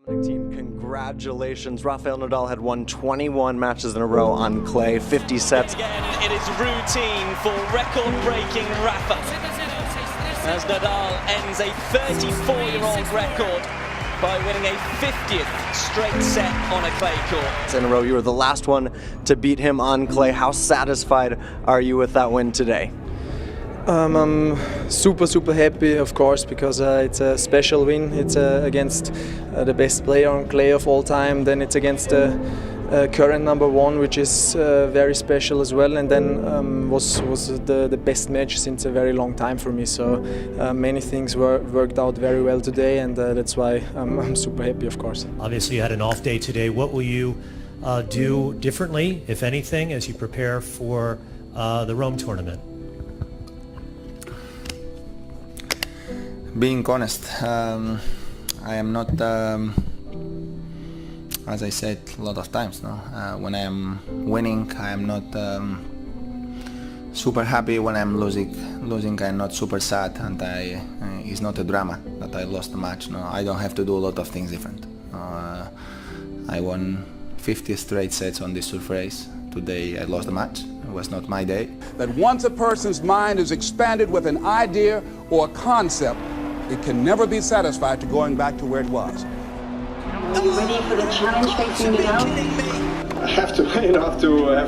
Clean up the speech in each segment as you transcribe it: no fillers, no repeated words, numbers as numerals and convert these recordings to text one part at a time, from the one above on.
Team, congratulations. Rafael Nadal had won 21 matches in a row on clay, 50 sets. Again, it is routine for record-breaking Rafa, as Nadal ends a 34-year-old record by winning a 50th straight set on a clay court. In a row, you were the last one to beat him on clay. How satisfied are you with that win today? I'm super happy, of course, because it's a special win. It's against the best player on clay of all time. Then it's against the current #1, which is very special as well. And then was the best match since a very long time for me. So many things worked out very well today, and that's why I'm super happy, of course. Obviously, you had an off day today. What will you do differently, if anything, as you prepare for the Rome tournament? Being honest, I am not, as I said a lot of times, when I am winning, I am not super happy. When I'm losing, I'm not super sad, and it's not a drama that I lost the match. No, I don't have to do a lot of things different. I won 50 straight sets on this surface. Today I lost the match. It was not my day. That once a person's mind is expanded with an idea or a concept, it can never be satisfied to going back to where it was. Are you ready for the challenge facing Nadal? I have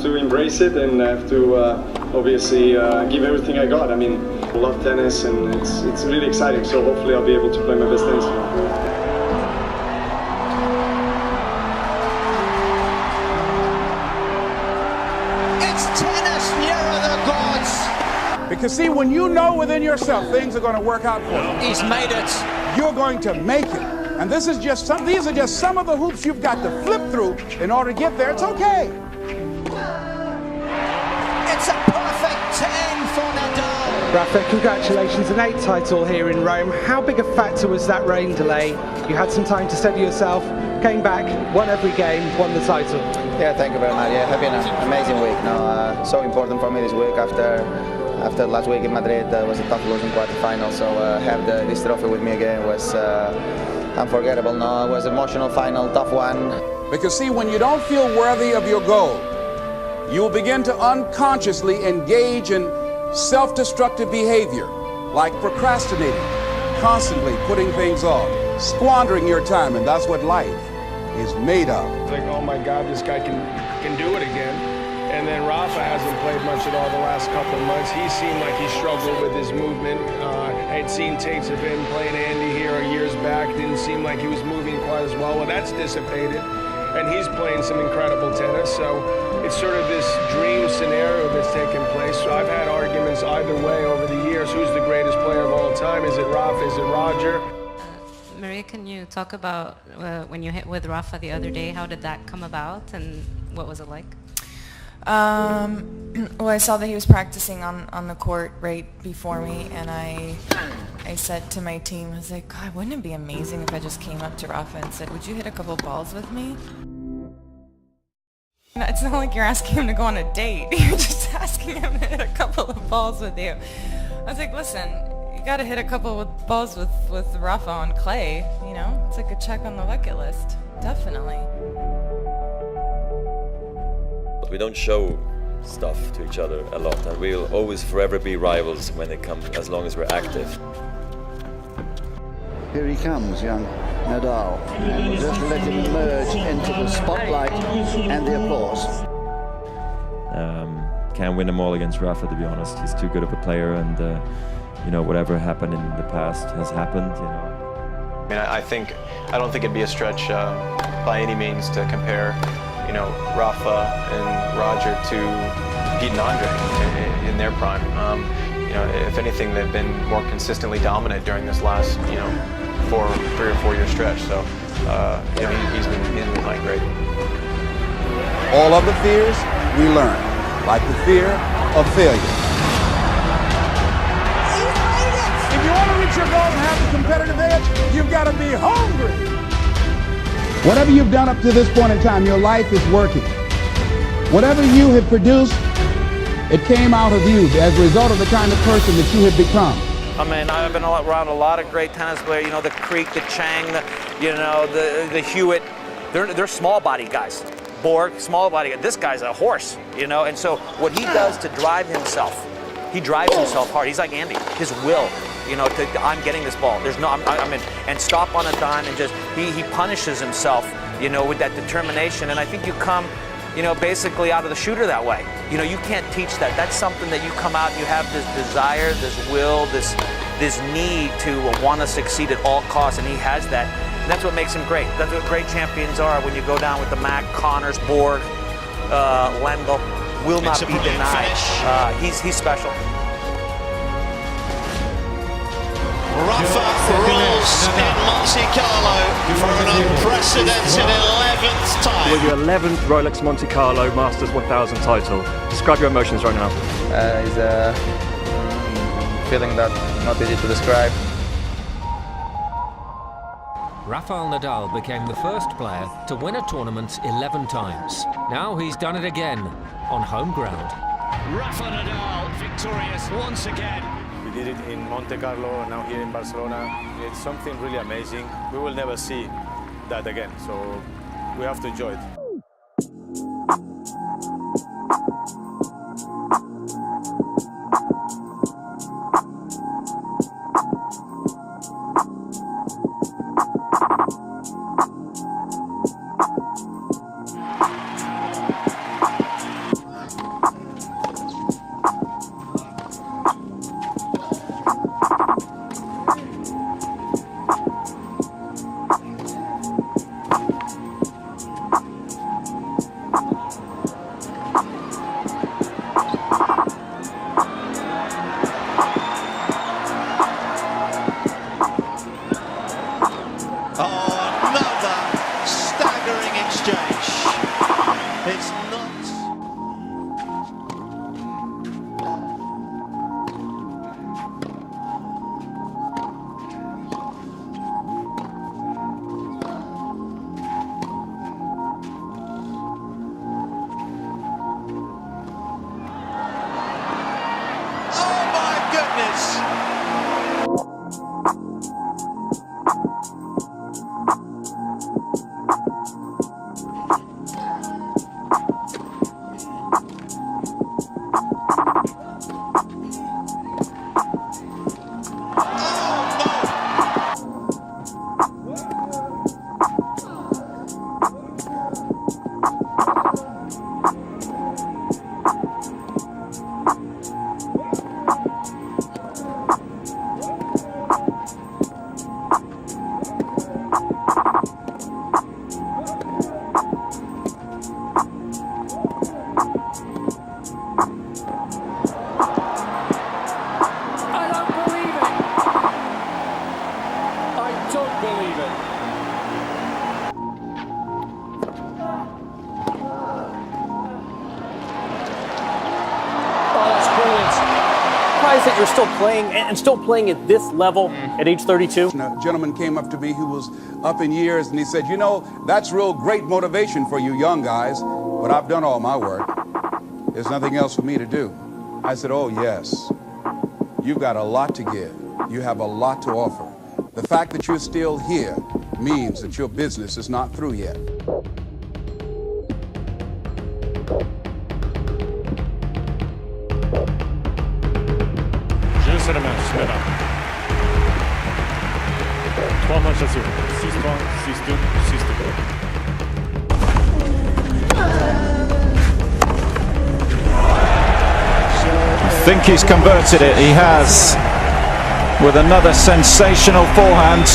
to embrace it, and I have to obviously give everything I got. I mean, I love tennis, and it's really exciting. So hopefully I'll be able to play my best tennis. Because see, when you know within yourself things are going to work out for you, He's made it. you're going to make it. And these are just some of the hoops you've got to flip through in order to get there. It's okay. It's a perfect 10 for Nadal. Rafa, congratulations, an 8th title here in Rome. How big a factor was that rain delay? You had some time to steady yourself, came back, won every game, won the title. Yeah, thank you very much. Yeah, it's been an amazing week. So important for me this week after last week in Madrid. Was a tough losing quarterfinal, so have this trophy with me again was unforgettable. No, it was an emotional final, tough one. Because see, when you don't feel worthy of your goal, you will begin to unconsciously engage in self-destructive behavior, like procrastinating, constantly putting things off, squandering your time, and that's what life is made of. Like, oh my God, this guy can do it again. And then Rafa hasn't played much at all the last couple of months. He seemed like he struggled with his movement. I had seen tapes of him playing Andy here years back. Didn't seem like he was moving quite as well. Well, that's dissipated. And he's playing some incredible tennis. So it's sort of this dream scenario that's taken place. So I've had arguments either way over the years. Who's the greatest player of all time? Is it Rafa? Is it Roger? Maria, can you talk about when you hit with Rafa the other day? How did that come about, and what was it like? Well, I saw that he was practicing on the court right before me, and I said to my team, I was like, God, wouldn't it be amazing if I just came up to Rafa and said, would you hit a couple balls with me? It's not like you're asking him to go on a date. You're just asking him to hit a couple of balls with you. I was like, listen, you got to hit a couple of balls with Rafa on clay. You know, it's like a check on the bucket list. Definitely. We don't show stuff to each other a lot, and we'll always forever be rivals when it comes, as long as we're active. Here he comes, young Nadal. Just let him emerge into the spotlight and the applause. Can't win them all against Rafa, to be honest. He's too good of a player, and you know, whatever happened in the past has happened. You know. I mean, I don't think it'd be a stretch by any means to compare, you know, Rafa and Roger to Pete and Andre in their prime. You know, if anything, they've been more consistently dominant during this last, you know, 3 or 4 year stretch. So, you know, he's been playing great. All of the fears we learn, like the fear of failure. If you want to reach your goal and have the competitive edge, you've got to be hungry. Whatever you've done up to this point in time, your life is working. Whatever you have produced, it came out of you as a result of the kind of person that you have become. I mean, I've been around a lot of great tennis players. You know, the Creek, the Chang, the Hewitt. They're small body guys. Borg, small body. This guy's a horse, you know. And so what he does to drive himself, he drives himself hard. He's like Andy. His will, you know, I'm getting this ball. There's no, I'm in, and stop on a dime, and just he punishes himself, you know, with that determination. And I think you come, you know, basically out of the shooter that way. You know, you can't teach that. That's something that you come out and you have this desire, this will, this need to want to succeed at all costs, and he has that. And that's what makes him great. That's what great champions are. When you go down with the Mac, Connors, Borg, Lendl, will not be denied. He's special. Rafa rolls in Monte Carlo for an unprecedented 11th time. With your 11th Rolex Monte Carlo Masters 1000 title, describe your emotions right now. It's a feeling that not easy to describe. Rafael Nadal became the first player to win a tournament 11 times. Now he's done it again on home ground. Rafa Nadal victorious once again. We did it in Monte Carlo, now here in Barcelona. It's something really amazing. We will never see that again, so we have to enjoy it. That you're still playing and still playing at this level at age 32? A gentleman came up to me who was up in years and he said, you know, that's real great motivation for you young guys, but I've done all my work. There's nothing else for me to do. I said, oh yes, you've got a lot to give. You have a lot to offer. The fact that you're still here means that your business is not through yet. C'est le match, Nadal. 3 matchs là-dessus. 6-3, 6-2, 6-2. I think he's converted it. He has, with another sensational forehand.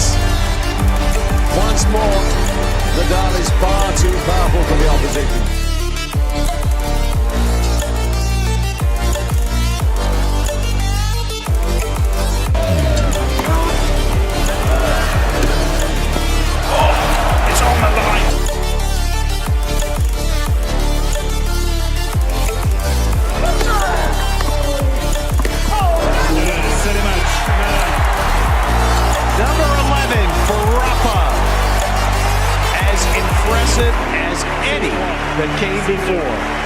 is. Once more, Nadal is far too powerful for the opposition. It's on the line. Number 11 for Rafa. As impressive as any that came before.